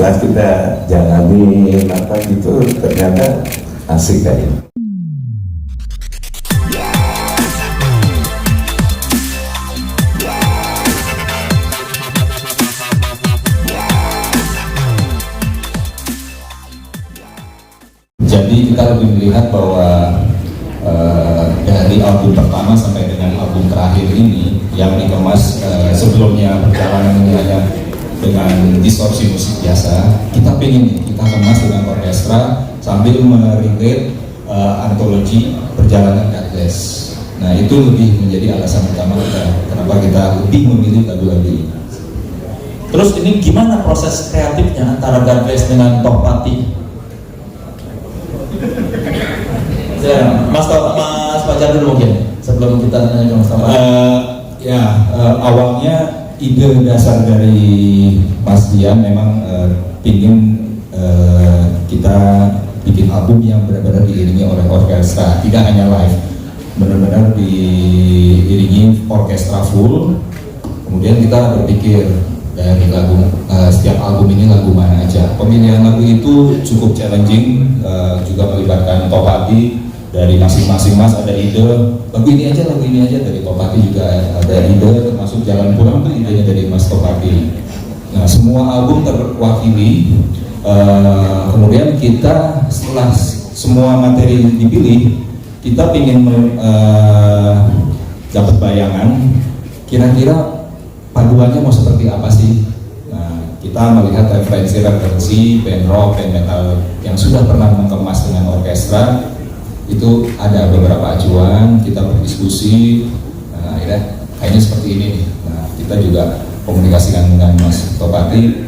setelah kita jalani apa gitu ternyata asik kayak. Jadi kita lebih melihat bahwa dari album pertama sampai dengan album terakhir ini yang dikemas sebelumnya perjalanan hanya dengan distorsi musik biasa, kita kemas dengan orkestra sambil merintil antologi perjalanan Godbless. Nah itu lebih menjadi alasan utama kita kenapa kita lebih memilih lagu-lagu ini. Terus ini gimana proses kreatifnya antara Godbless dengan Tohpati? Mas Fajar dulu mungkin sebelum kita nanya ke Mas Tohpati. Awalnya ide dasar dari Mas Dian memang ingin kita bikin album yang benar-benar diiringi oleh orkestra, tidak hanya live, benar-benar diiringi orkestra full. Kemudian kita berpikir dari lagu setiap album ini lagu mana aja. Pemilihan lagu itu cukup challenging, juga melibatkan Tohpati. Dari masing-masing mas ada ide lagu ini aja dari Tohpati juga ada ide, termasuk Jalan Pulang itu idenya dari Mas Tohpati. Nah semua album terwakili. Kemudian kita setelah semua materi dipilih, kita ingin dapat bayangan kira-kira paduannya mau seperti apa sih. Nah kita melihat referensi band rock, band metal yang sudah pernah mengemas dengan orkestra. Itu ada beberapa acuan, kita berdiskusi, nah, kayaknya seperti ini nih. Nah, kita juga komunikasikan dengan Mas Tohpati,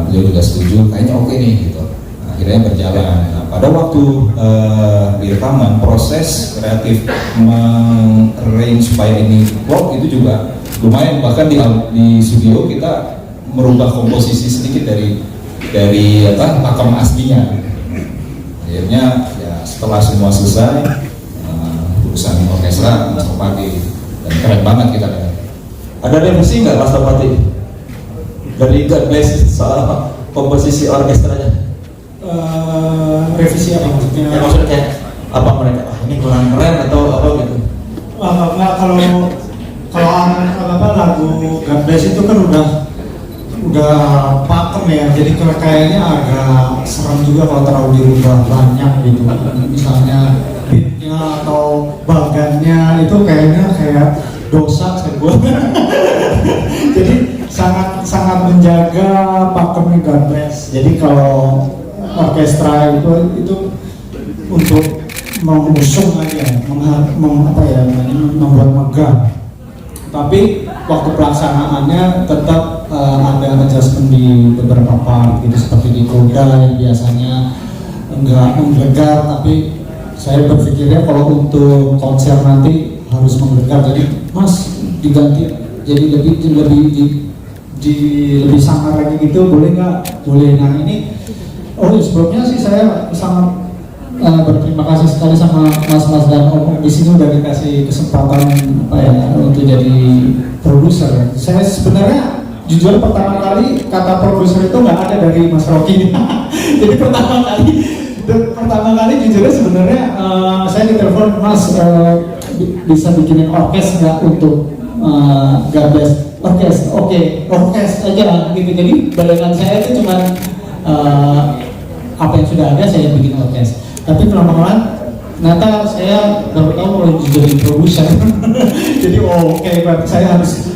beliau juga setuju, kayaknya oke nih gitu. Nah, akhirnya berjalan. Nah, pada waktu di rekaman, proses kreatif mengarrange supaya ini rock itu juga lumayan. Bahkan di studio kita merubah komposisi sedikit dari pakem aslinya. Akhirnya setelah semua selesai, urusan orkestra Mas Tohpati, dan keren banget kita kan. Ada revisi nggak Mas Tohpati dari Godbless soal komposisi orkestranya? Revisi apa maksudnya? Ya maksudnya kayak apa mereka? Ini kurang keren atau apa gitu? Enggak, kalau lagu Godbless itu kan udah pakem ya, jadi kayaknya agak serem juga kalau terlalu dirubah banyak gitu. Misalnya beatnya atau bagannya itu kayak dosa saya buat. Jadi sangat menjaga pakemnya Godbless. Jadi kalau orkestra itu untuk mengusung aja, membuat megah. Tapi waktu pelaksanaannya tetap ada adjustment di beberapa part gitu, seperti di Koda yang biasanya enggak menggelegar, tapi saya berpikirnya kalau untuk konser nanti harus menggelegar, jadi Mas diganti jadi lebih sangar lagi gitu, boleh nggak? Boleh. Nah ini sebelumnya sih saya sangat berterima kasih sekali sama Mas dan Om di sini udah dikasih kesempatan untuk jadi produser. Saya sebenarnya jujur pertama kali kata produser itu nggak ada dari Mas Rocky. Jadi pertama kali jujurnya sebenarnya saya ditelepon, Mas bisa bikinin orkes nggak untuk Godbless? Orkes, oke, orkes aja gitu. Jadi bayangan saya itu cuma apa yang sudah ada saya bikin orkes. Tapi pelan-pelan ternyata saya baru tahu kalau jadi produser. Jadi berarti saya harus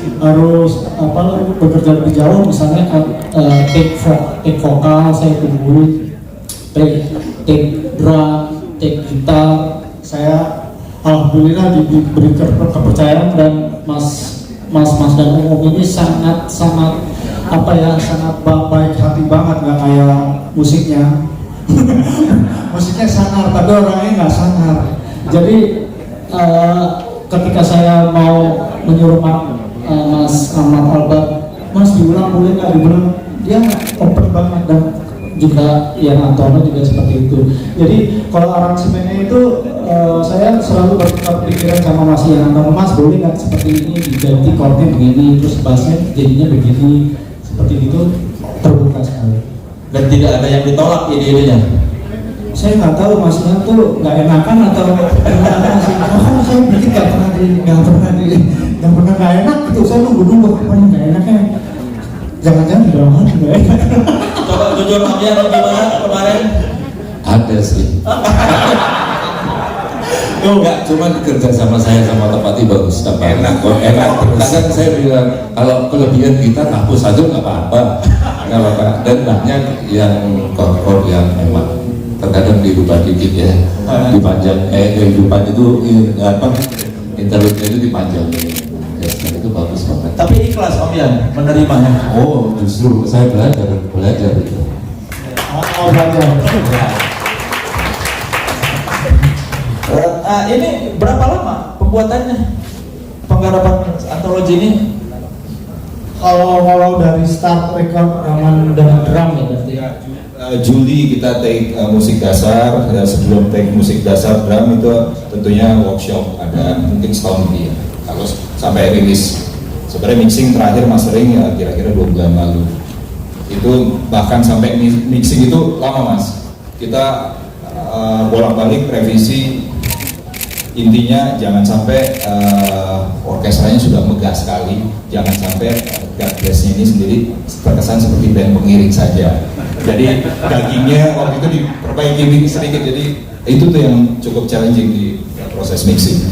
bekerja lebih jauh, misalnya take vokal saya tunggu, take drum, take gitar. Saya alhamdulillah diberi kepercayaan, dan Mas dan Om ini sangat baik hati banget, nggak kayak musiknya. Musiknya sangar tapi orangnya nggak sangar. Jadi ketika saya mau menyuruh Mas Ahmad Albar, Mas diulang boleh nggak, diulang, dia open banget. Dan juga Ian Antono juga seperti itu. Jadi kalau aransemennya itu saya selalu berpikiran sama Mas Ian Antono, Mas boleh nggak seperti ini diganti chordnya begini, terus bassnya jadinya begini, seperti itu, terbuka sekali. Dan tidak ada yang ditolak ide-idenya. Saya nggak tahu Mas Ian tuh nggak enakan atau gimana sih. Kan saya bikin nggak pernah nggak enak gitu. Saya nunggu apa yang nggak enaknya. Jangan-jangan di dalam hati nggak enak. Coba jujur Om Ian, gimana kemarin? Ada sih. Enggak, cuma kerja sama saya sama Tepati bagus, enak kok, enak. Kadang saya bilang kalau kelebihan kita hapus aja nggak apa-apa, nggak apa-apa. Dan banyak yang kotor yang emang terkadang dirubah dikit ya, dipanjang, kehidupan itu apa, interludnya itu dipanjang. Ya, itu bagus banget. Tapi ikhlas Om Ian menerimanya. Oh, justru saya belajar itu. Ini berapa lama pembuatannya, penggarapan antologi ini? Kalau dari start rekaman dengan drum ya berarti ya. Juli kita take musik dasar, sebelum take musik dasar drum itu tentunya workshop ada mungkin setahun lebih ya. Kalau sampai rilis, sebenarnya mixing terakhir mastering ya kira-kira 2 bulan lalu. Itu bahkan sampai mixing itu lama Mas. Kita bolak-balik revisi. Intinya jangan sampai orkestranya sudah megah sekali, jangan sampai God Bless-nya ini sendiri terkesan seperti band pengiring saja. Jadi dagingnya waktu itu diperbaiki sedikit, jadi itu tuh yang cukup challenging di proses mixing.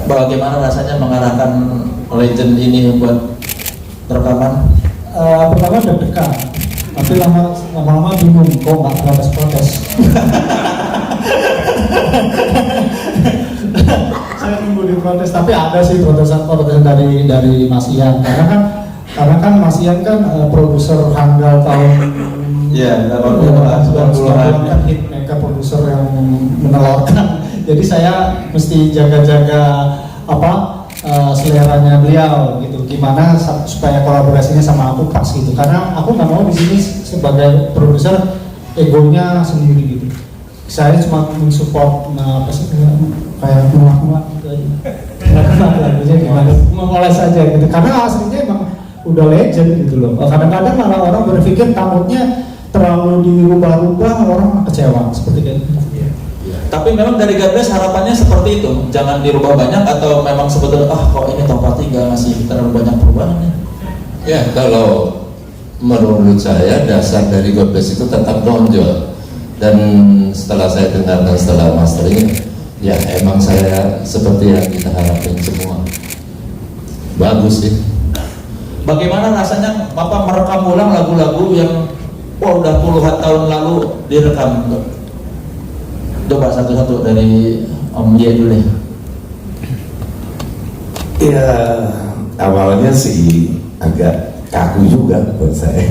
Bagaimana rasanya mengarahkan legend ini buat rekaman? Pertama deg-degan, tapi lama-lama bingung kok nggak protes. Saya nunggu diprotes, tapi ada sih protesan dari Mas Ian karena kan Mas Ian kan produser handal tahun 90-an kan hitmaker, produser yang menelurkan. Jadi saya mesti jaga-jaga seleranya beliau gitu. Gimana supaya kolaborasinya sama aku pas gitu. Karena aku nggak mau di sini sebagai produser egonya sendiri gitu. Saya cuma mensupport kayak muak-muak gitu aja. Lagunya gimana? Mengoles aja gitu. Karena aslinya emang udah legend gitu loh. Kadang-kadang malah orang berpikir takutnya terlalu dirubah-rubah, orang kecewa seperti itu. Tapi memang dari God Bless harapannya seperti itu, jangan dirubah banyak, atau memang sebetulnya kok ini Topati nggak ngasih terlalu banyak perubahan ya? Ya kalau menurut saya dasar dari God Bless itu tetap nonjol. Dan setelah saya dengarkan setelah mastering, ya emang saya seperti yang kita harapin semua. Bagus sih. Bagaimana rasanya Bapak merekam ulang lagu-lagu yang udah puluhan tahun lalu direkam? Coba satu-satu dari Om Ye dulu deh. Ya awalnya sih agak kaku juga buat saya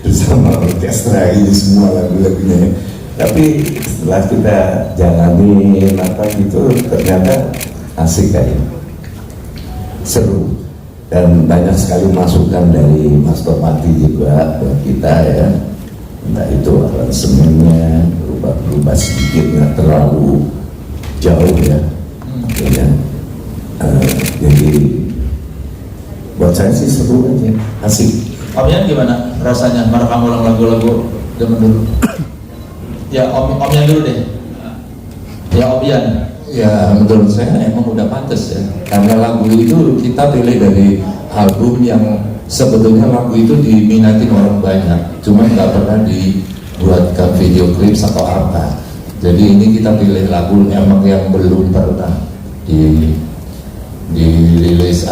bersama orkestra ini semua lagu-lagunya. Tapi setelah kita jalani gitu ternyata asik kayak seru, dan banyak sekali masukan dari Mas Topati juga buat kita ya. Entah itu aransemennya berubah sedikit, nggak terlalu jauh ya. Jadi buat saya sih seru aja, asik. Om Yan gimana rasanya merekam ulang lagu-lagu zaman dulu? Ya Om Yan dulu deh. Ya Om Yan. Ya menurut saya emang udah pantas ya, karena lagu itu kita pilih dari album yang sebetulnya lagu itu diminatin orang banyak, cuma nggak pernah dibuatkan video klip atau apa. Jadi ini kita pilih lagu emang yang belum pernah dirilis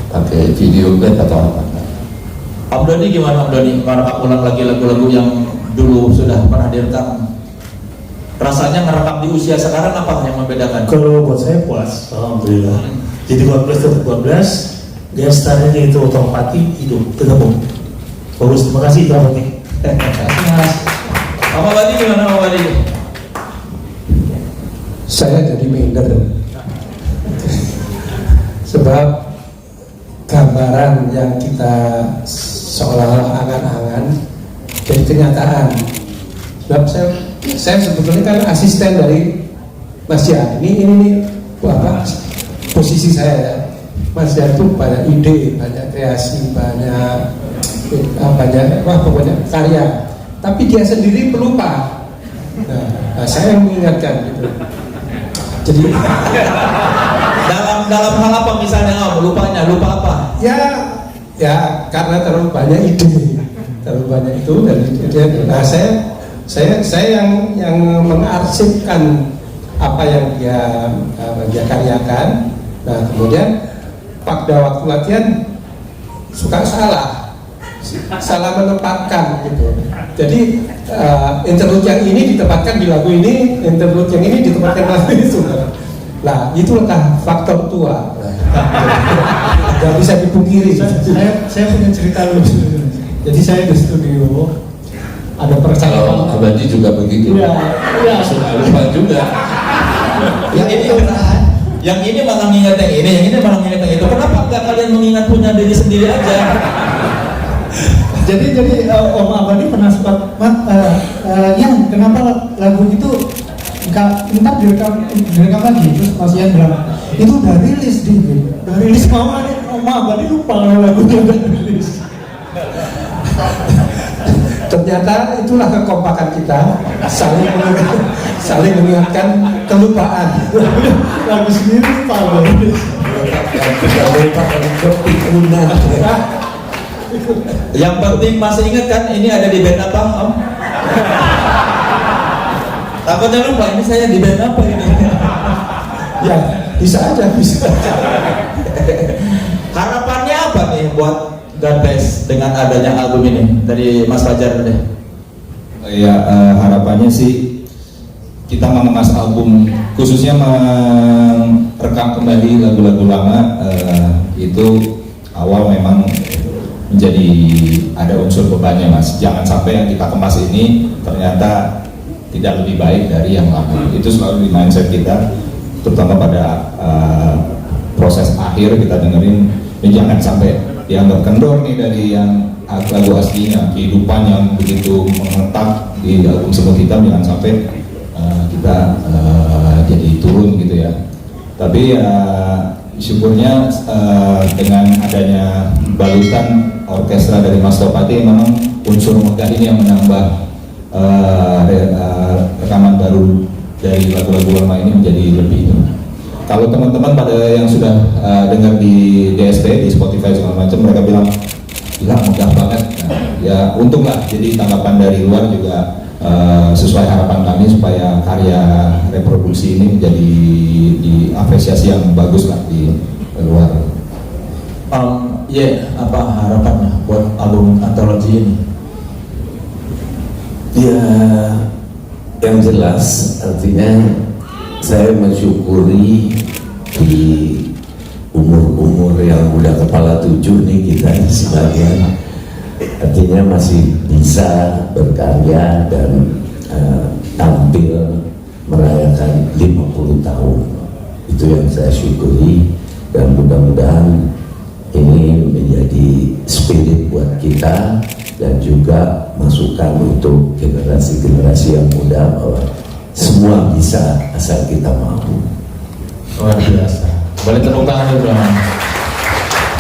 pakai video klip atau apa. Om Doni gimana Om Doni merekam ulang lagi lagu-lagu yang dulu sudah pernah direkam? Rasanya ngerekam di usia sekarang apa yang membedakan? Kalau buat saya puas, alhamdulillah. Jadi 12 tetap 12, dia startnya itu Topati hidup, tergabung. Bagus, terima kasih Topati. Mas, Om Badi gimana Om Badi? Saya jadi minder sebab gambaran yang kita seolah-olah angan-angan jadi kenyataan. Sebab saya sebetulnya kan asisten dari Mas Jan. Ini posisi saya ya. Mas Jan itu banyak ide, banyak kreasi, banyak pokoknya karya. tapi dia sendiri pelupa. Nah, saya yang mengingatkan gitu. Jadi dalam hal apa misalnya, lupanya, lupa apa? Ya karena terlalu banyak ide, terlalu banyak itu, dan nah saya yang mengarsipkan apa yang dia karyakan. Nah kemudian pada waktu latihan suka salah menempatkan gitu. Jadi interlude yang ini ditempatkan di lagu ini, interlude yang ini ditempatkan di lagu itu. Nah itulah faktor tua. Gak bisa dipungkiri. Saya punya cerita lucu. Jadi saya di studio ada percakapan. Abadi juga begitu. Iya. Suka lupa juga. Yang ini malah mengingat yang ini malah mengingat yang itu. Kenapa nggak kalian mengingat punya diri sendiri aja? Jadi Om Abadi pernah sempat, yang kenapa lagu itu ntar direkam lagi. Terus Mas Ian bilang itu udah rilis udah rilis. Om Abadi lupa kalau lagunya udah rilis. Ternyata itulah kekompakan kita, saling mengingatkan kelupaan. Lagu sendiri lupa loh. Yang penting masih ingat kan ini ada di band apa, Om? Takutnya lupa ini saya di band apa ini? Ya bisa aja. Harapannya apa nih buat God Bless dengan adanya album ini dari Mas Fajar deh? Ya harapannya sih kita mengemas album, khususnya merekam kembali lagu-lagu lama. Itu awal memang menjadi ada unsur bebannya, Mas. Jangan sampai yang kita kemas ini ternyata tidak lebih baik dari yang lama. Itu selalu di mindset kita, terutama pada proses akhir kita dengerin. Jangan sampai dianggap kendor nih dari yang lagu aslinya, kehidupan yang begitu menetap di album Semut Hitam. Jangan sampai kita jadi turun gitu ya. Tapi syukurnya dengan adanya balutan orkestra dari Mas Topati, memang unsur megah ini yang menambah rekaman baru dari lagu-lagu lama ini menjadi lebih. Kalau teman-teman pada yang sudah dengar di DSP, di Spotify segala macam, mereka bilang gila megah banget. Nah, ya untunglah, jadi tanggapan dari luar juga sesuai harapan kami supaya karya reproduksi ini menjadi diapresiasi yang bagus lah di luar. Apa harapannya buat album antologi ini? Ya, yang jelas artinya saya mensyukuri di umur-umur yang udah kepala 7 nih kita sebagian, artinya masih bisa berkarya dan tampil merayakan 50 tahun. Itu yang saya syukuri, dan mudah-mudahan ini menjadi spirit buat kita dan juga masukan untuk generasi-generasi yang muda bahwa semua bisa asal kita mampu. Luar biasa. Boleh tepuk tangan dulu.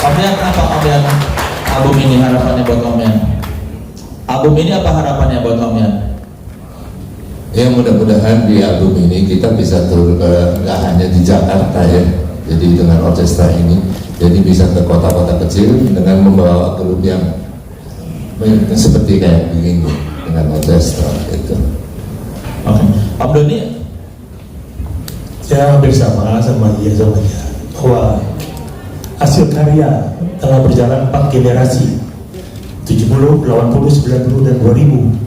Om Yan, apa Om Yan? Album ini harapannya buat Om Yan? Album ini apa harapannya buat Om Yan? Ya mudah-mudahan di album ini kita bisa turun nggak hanya di Jakarta ya, jadi dengan orkestra ini, jadi bisa ke kota-kota kecil dengan membawa grup yang seperti kayak begini dengan orkestra itu. Oke. Om Doni? Saya hampir sama dia bahwa hasil karya telah berjalan 4 generasi, 70, 80, 90, dan 2000.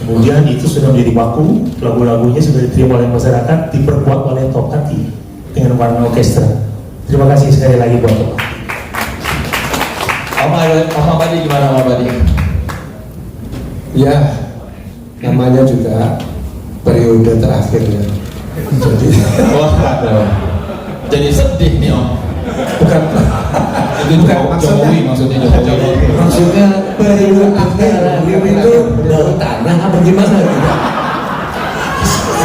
Kemudian itu sudah menjadi baku, lagu-lagunya sudah diterima oleh masyarakat, diperkuat oleh Topati dengan warna orkestra. Terima kasih sekali lagi buat Topati. Om Abadi gimana Om Abadi? Ya, namanya juga periode terakhir ya. Jadi, jadi sedih nih Om. bukan Maksudnya Jokowi. Maksudnya periode akhir itu baru tanah apa gimana?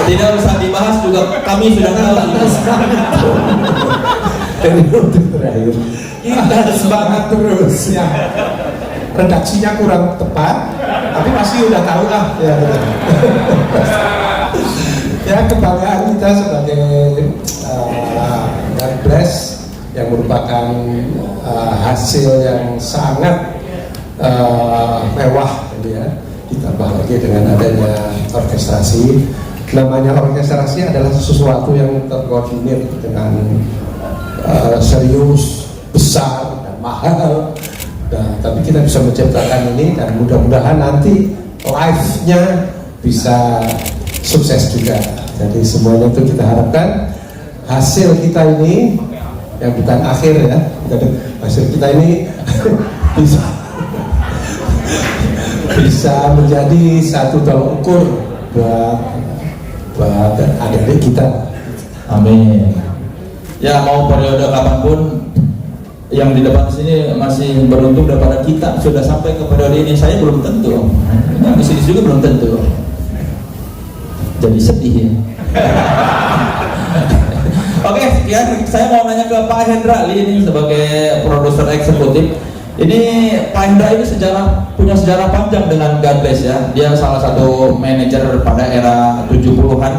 Tidak usah dibahas juga, kami sudah tahu. Periode terakhir kita semangat terus ya. redaksinya kurang tepat, tapi pasti udah tahu lah ya. Ya, kebanggaan kita sebagai God Bless yang merupakan hasil yang sangat mewah gitu ya, ditambah lagi dengan adanya orkestrasi. Namanya orkestrasi adalah sesuatu yang terkoordinir dengan serius, besar, dan mahal. Nah, tapi kita bisa menciptakan ini dan mudah-mudahan nanti live-nya bisa sukses juga. Jadi semuanya itu kita harapkan hasil kita ini yang bukan akhir ya, hasil kita ini bisa menjadi satu tolak ukur buat adik-adik kita. Amin. Ya, mau periode kapanpun yang di depan sini masih beruntung daripada kita sudah sampai ke periode ini. Saya belum tentu, yang di sini juga belum tentu. Jadi sedih ya. Oke, sekian. Saya mau nanya ke Pak Hendra ini sebagai produser eksekutif. Ini Pak Hendra ini punya sejarah panjang dengan God Bless ya. Dia salah satu manajer pada era 70-an.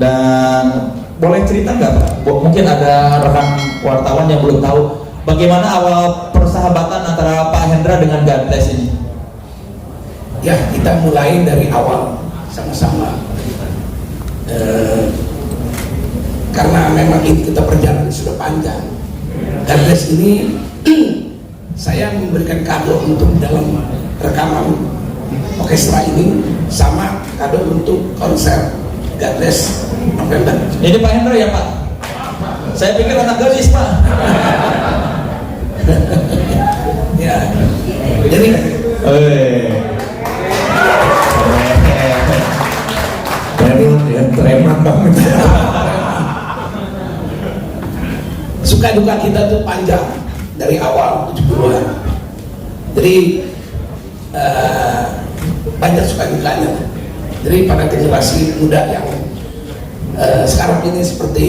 Dan boleh cerita nggak Pak? Mungkin ada rekan wartawan yang belum tahu bagaimana awal persahabatan antara Pak Hendra dengan God Bless ini? Ya, kita mulai dari awal sama-sama. Karena memang ini kita perjalanan sudah panjang. God Bless ini saya memberikan kado untuk dalam rekaman orkestra ini sama kado untuk konser God Bless November. Ini Pak Hendra ya Pak? Saya pikir anak gadis Pak. Ya, jadi Preman banget. suka duka kita tuh panjang dari awal 70-an. Jadi banyak suka dukanya. Jadi pada generasi muda yang sekarang ini seperti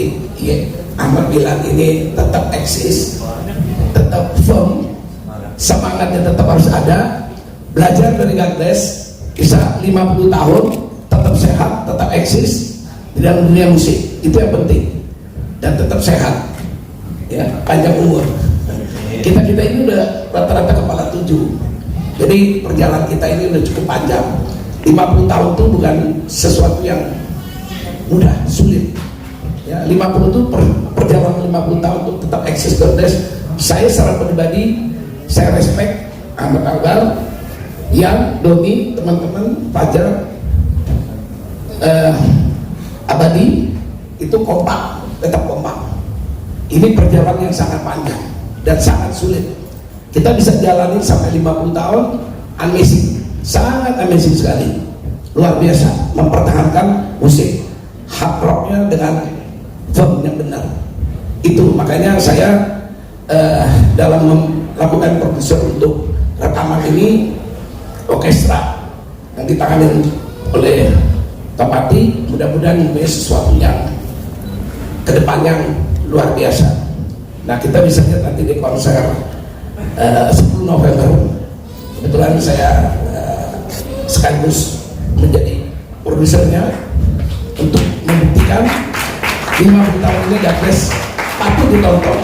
Ahmad bilang ini tetap eksis, tetap firm, semangatnya tetap harus ada. Belajar dari God Bless bisa 50 tahun tetap sehat, tetap eksis di dalam dunia musik, itu yang penting, dan tetap sehat ya, panjang umur. Kita ini udah rata-rata kepala 7, jadi perjalanan kita ini udah cukup panjang. 50 tahun itu bukan sesuatu yang mudah, sulit ya. 50 itu perjalanan 50 tahun untuk tetap eksis God Bless. Saya secara pribadi saya respect Ahmad Albar, yang Doni, teman-teman, Fajar, Abadi, itu kompak, tetap kompak. Ini perjalanan yang sangat panjang dan sangat sulit. Kita bisa jalani sampai 50 tahun, amazing, sangat amazing sekali, luar biasa, mempertahankan musik hard rocknya dengan firm yang benar. Itu makanya saya dalam melakukan produser untuk rekaman ini, orkestra yang ditangani oleh Topati, mudah-mudahan mempunyai sesuatu yang kedepannya luar biasa. Nah, kita bisa lihat nanti di konser 10 November. Kebetulan saya sekaligus menjadi produsernya untuk membuktikan 50 tahun ini God Bless patut ditonton,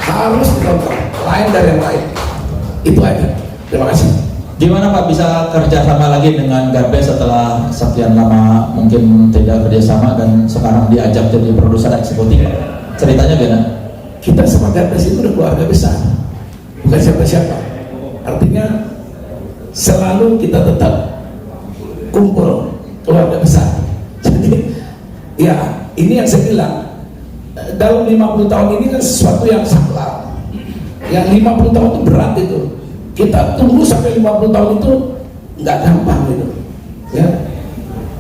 harus ditonton, lain dari yang lain. Itu aja. Terima kasih. Gimana Pak bisa kerjasama lagi dengan God Bless setelah sekian lama mungkin tidak kerjasama dan sekarang diajak jadi produser eksekutif? Ceritanya gimana? Kita sama God Bless itu udah keluarga besar, bukan siapa-siapa. Artinya selalu kita tetap kumpul keluarga besar. Jadi ya ini yang saya bilang, dalam 50 tahun ini kan sesuatu yang sakral. Yang 50 tahun itu berat itu. Kita tunggu sampai 50 tahun itu nggak gampang gitu ya.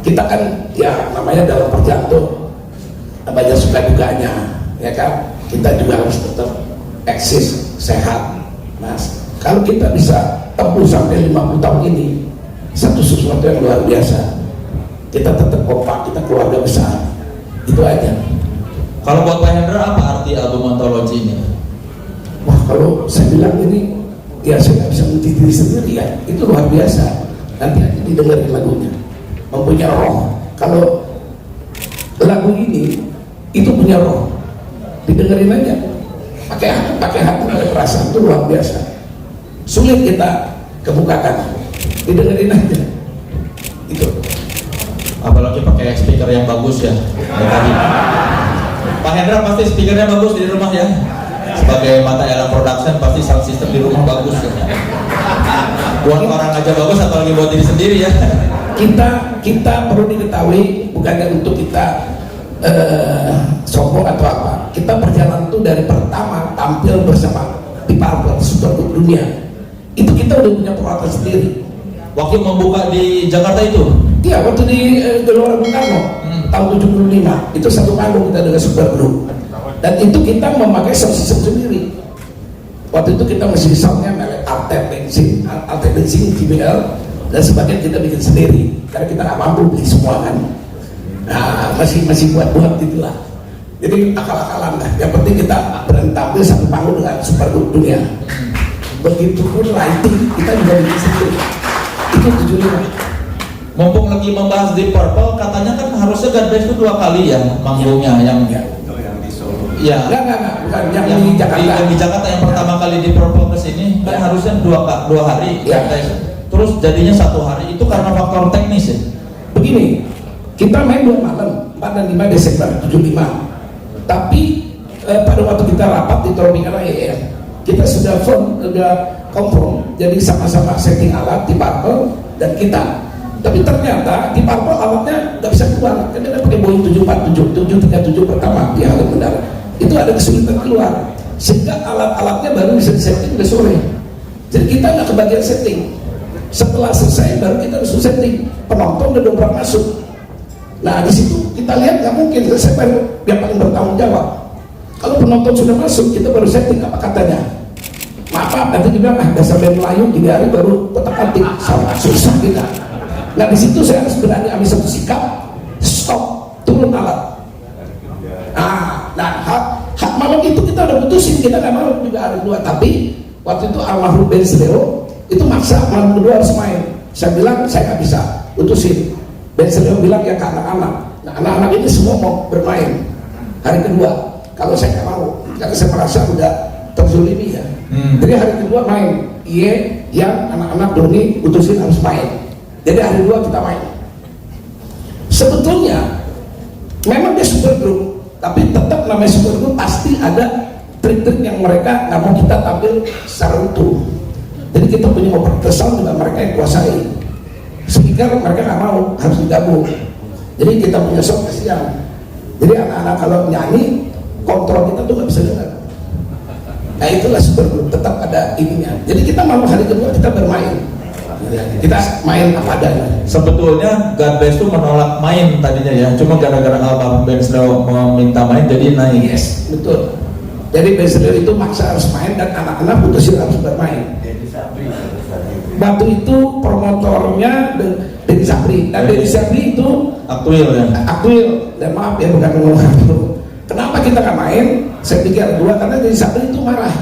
Kita kan ya namanya dalam perjalanan banyak suka dukanya ya kan. Kita juga harus tetap eksis, sehat mas. Kalau kita bisa tempuh sampai 50 tahun ini, satu sesuatu yang luar biasa. Kita tetap kompak, kita keluarga besar. Itu aja. Kalau buat Pak Hendra apa arti album antologi ini? Wah, kalau saya bilang ini ya saya nggak bisa memuji diri sendiri ya, itu luar biasa. Nanti didengerin lagunya, mempunyai roh. Kalau lagu ini itu punya roh, didengerin aja, pakai hati, pakai perasaan, itu luar biasa. Sulit kita kemukakan, didengerin aja. Itu. Apalagi pakai speaker yang bagus ya. Kayak tadi. Pak Hendra pasti speakernya bagus di rumah ya. Sebagai mata Elang Production pasti sound system di rumah bagus ya. Buat orang aja bagus, apalagi buat diri sendiri ya. Kita perlu diketahui, bukannya untuk kita sombong atau apa. Kita berjalan tuh dari pertama tampil bersama di Purple Super Group Dunia. Itu kita udah punya peralatan sendiri. Waktu membuka di Jakarta itu? Iya, waktu di Gelora Bung Karno tahun 75 itu satu panggung kita dengan Super Group. Dan itu kita memakai sound system sendiri. Waktu itu kita masih soundnya merek Altec Benzing, JBL, dan sebagian kita bikin sendiri karena kita nggak mampu beli semua kan. Nah, masih buat itulah. Jadi akal-akalan lah. Yang penting kita berani tampil satu panggung dengan Super Group Dunia. Begitupun lighting kita juga bikin sendiri. Itu 75. Mumpung lagi membahas di Purple, katanya kan harusnya God Bless itu 2 kali ya manggungnya yang ya. Enggak, bukan yang di Jakarta. Di Jakarta yang pertama kali di Purple kesini kan harusnya 2 hari. Ya. Terus jadinya 1 hari, itu karena faktor teknis ya. Begini, kita main 2 malam 4 dan 5 Desember 75. Tapi pada waktu kita rapat di Tropicana EM, kita sudah confirm, jadi sama-sama setting alat di Purple dan kita. Tapi ternyata di Purple alatnya nggak bisa keluar, karena kita pakai Boeing 737 pertama di alat mendarat. Itu ada kesulitan keluar, sehingga alat-alatnya baru bisa disetting udah sore. Jadi kita nggak kebagian setting. Setelah selesai baru kita harus setting, penonton udah dobrak masuk. Nah di situ kita lihat nggak mungkin, saya baru yang paling bertanggung jawab. Kalau penonton sudah masuk, kita baru setting apa katanya. Maaf, nanti dia bilang dasar band Melayu gini hari baru kotak-katik, sama susah kita. Nah di situ saya harus berani ambil satu sikap, stop, turun alat. Nah hak malam itu kita udah putusin, kita nggak mau juga hari 2. Tapi waktu itu almarhum Ben Sleo itu maksa malam kedua harus main. Saya bilang saya nggak bisa, putusin. Ben Sleo bilang ya ke anak-anak. Nah anak-anak ini semua mau bermain hari kedua. Kalau saya nggak mau, karena saya merasa udah terzolimi ya. Jadi hari kedua main, yang anak-anak Doni putusin harus main. Jadi hari 2 kita main. Sebetulnya memang dia super group, tapi tetap namanya super group pasti ada trik-trik yang mereka nggak mau kita tampil secara utuh. Jadi kita punya operator sound juga mereka yang kuasai. Speaker mereka nggak mau, harus digabung. Jadi kita punya sound kasihan. Jadi anak-anak kalau nyanyi kontrol kita tuh nggak bisa dengar. Nah itulah super group, tetap ada ininya. Jadi kita mau hari kedua kita bermain. Kita main apa adanya. Sebetulnya God Bless itu menolak main tadinya ya, cuma gara-gara almarhum Ben Sleo meminta main jadi naik. Yes, betul. Jadi Ben Sleo itu maksa harus main dan anak-anak putusin harus bermain. Waktu itu promotornya Deddy Sapri, dan Deddy Sapri itu Aktuil ya. Aktuil, dan maaf ya bukan ngomong. Kenapa kita nggak main? Saya pikir 2 karena Deddy Sapri itu marah.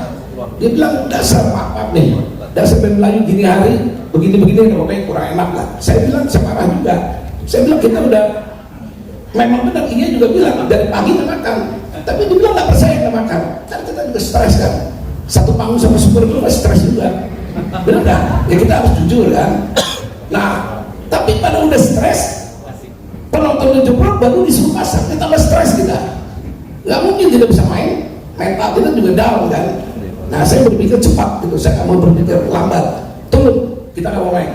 Dia bilang dasar maaf nih, dasar band Melayu gini hari begini-begini pokoknya kurang enak lah. Saya bilang saya marah juga. Saya bilang kita udah memang benar, dia juga bilang dari pagi nggak makan, tapi dia bilang nggak percaya nggak makan. Kan kita juga stres kan, satu panggung sama super itu masih stres juga, benar kan? Ya kita harus jujur kan. Nah tapi pada udah stres, penonton jeblok baru disuruh pasang, kita tambah stres kita. Nggak mungkin tidak bisa main, mental kita juga down kan. Nah saya berpikir cepat gitu, saya nggak mau berpikir lambat. Turun, kita nggak mau main.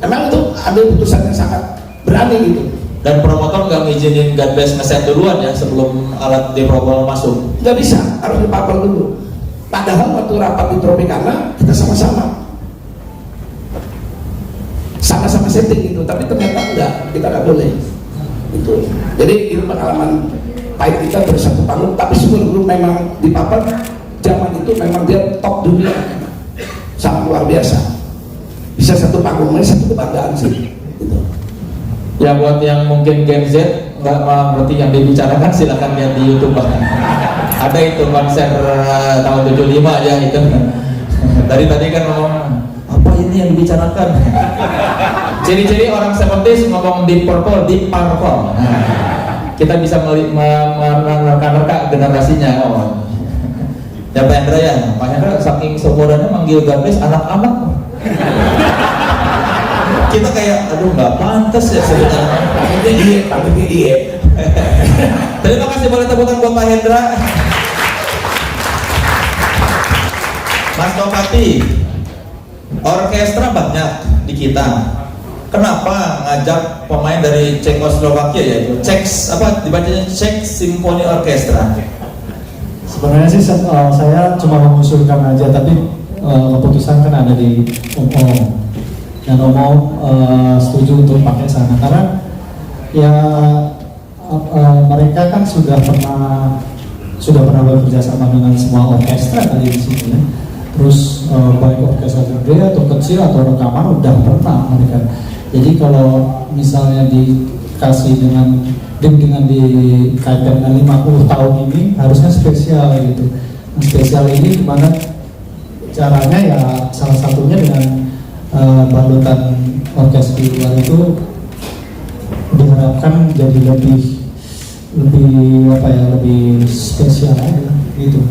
Emang itu ada putusan yang sangat berani gitu. Dan promotor nggak ngizinin God Bless ngeset duluan ya sebelum alat di Purple masuk. Nggak bisa, harus dipapel dulu. Padahal waktu rapat di Tropicana kita sama-sama setting gitu, tapi ternyata enggak, kita nggak boleh. Itu. Jadi itu pengalaman pahit kita bersatu panggung, tapi sebelum memang dipapel zaman itu memang dia top dunia, sangat luar biasa. Bisa satu panggung, ini satu kebanggaan sih. Gitu. Ya buat yang mungkin Gen Z nggak mengerti yang dibicarakan silahkan lihat di YouTube. Ada itu konser tahun 75 aja itu. Dari tadi kan ngomong apa ini yang dibicarakan? Ciri-ciri orang 70s ngomong Deep Purple, Deep Purple. Nah, kita bisa menerka generasinya. Oh. Ya Pak Hendra ya, Pak Hendra saking seumurannya manggil Gabres anak-anak. Kita kayak, aduh nggak pantas ya sebenarnya. Tapi iya. Terima kasih, boleh tepukan buat Pak Hendra. Mas Topati, orkestra banyak di kita. Kenapa ngajak pemain dari Cekoslovakia yaitu Czech apa dibacanya Czech Symphony Orchestra? Sebenarnya sih saya cuma mengusulkan aja, tapi keputusan kan ada di Om. Dan Om setuju untuk pakai sana karena ya mereka kan sudah pernah bekerja sama dengan semua orkestra tadi di sini ya. Terus baik orkestra gede atau kecil atau rekaman udah pernah mereka. Jadi kalau misalnya dikasih dengan dikaitkan dengan 50 tahun ini harusnya spesial gitu. Nah, spesial ini gimana caranya ya salah satunya dengan balutan orkestra di luar itu diharapkan jadi lebih spesial aja gitu.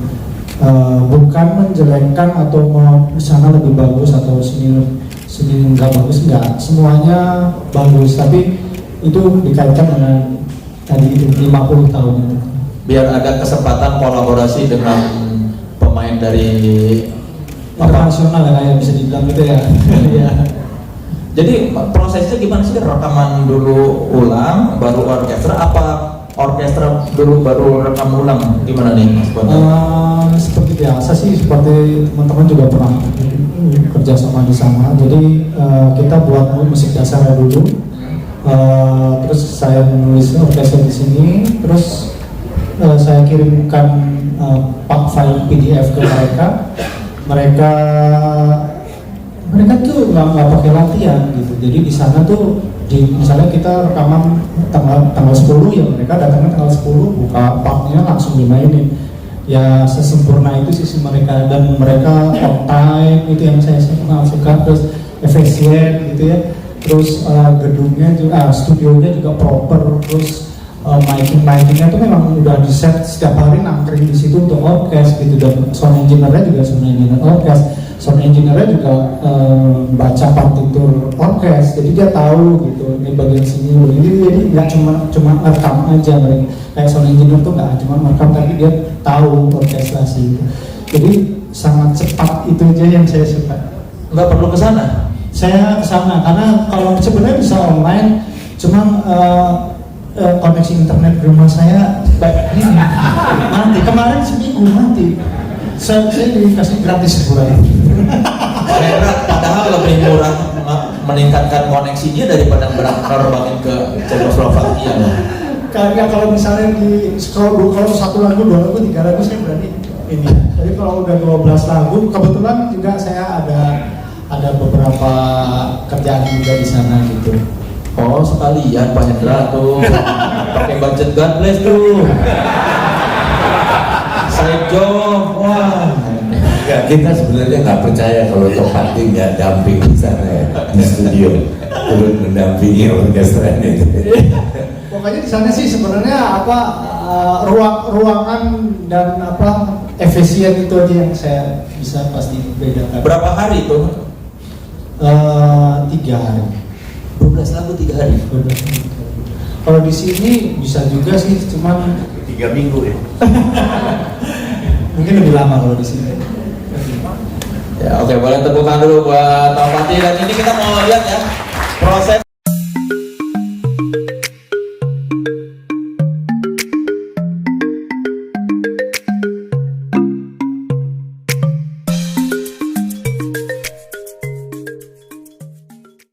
Bukan menjelekkan atau mau sana lebih bagus atau sini nggak bagus, enggak, semuanya bagus, tapi itu dikaitkan dengan tadi itu 50 tahun itu. Biar ada kesempatan kolaborasi dengan pemain dari internasional ya, kayak bisa dibilang gitu ya. Ya. Jadi prosesnya gimana sih, rekaman dulu ulang baru orkestra, apa orkestra dulu baru rekam ulang, gimana nih? Seperti biasa sih, seperti teman-teman juga pernah kerja sama di sana. Jadi kita buat musik dasarnya dulu, terus saya menulis orkestra di sini, terus saya kirimkan file PDF ke mereka. Mereka tuh nggak pakai latihan gitu. Jadi di sana tuh misalnya kita rekaman tanggal 10 ya, mereka datangnya tanggal 10 buka partnya langsung dimainin. Ya sesempurna itu sisi mereka, dan mereka on time, itu yang saya suka. Terus efisien gitu ya. Terus gedungnya juga, studionya juga proper. Terus mic-nya tuh memang udah di set setiap hari, nangkring di situ untuk orkes gitu. Dan sound engineer-nya juga sound engineer orkes. Sound engineer-nya juga baca partitur orkes, jadi dia tahu gitu ini bagian sini begini. Jadi nggak cuma rekam aja mereka. Kayak sound engineer tuh nggak cuma rekam, tapi dia tahu orkestrasi. Jadi sangat cepat, itu aja yang saya suka. Nggak perlu ke sana. Saya ke sana karena kalau sebenarnya bisa online, cuma koneksi internet di rumah saya mati. Kemarin seminggu mati. Saya dikasih gratis sebulan. Padahal lebih murah meningkatkan koneksinya daripada menerbangin ke Cekoslovakia. Karena kalau misalnya kalau 1 lagu, 2 lagu, 3 lagu saya berani ini. Jadi kalau udah 12 lagu, kebetulan juga saya ada beberapa kerjaan juga di sana gitu. Oh sekalian Pak Hendra tuh pakai budget God bless tuh. Side job, wah. Enggak, kita sebenarnya nggak percaya kalau Topati nggak damping di sana ya, di studio turun mendampingi orkestranya itu. Pokoknya di sana sih sebenarnya ruangan dan efisien itu aja yang saya bisa pasti bedakan. Berapa hari tuh? 3 hari. 12 lagu 3 hari. Kalau di sini bisa juga sih, cuman 3 minggu ya. Mungkin lebih lama kalau di sini. Ya oke, boleh tepukan dulu buat Topati. Dan ini kita mau lihat ya proses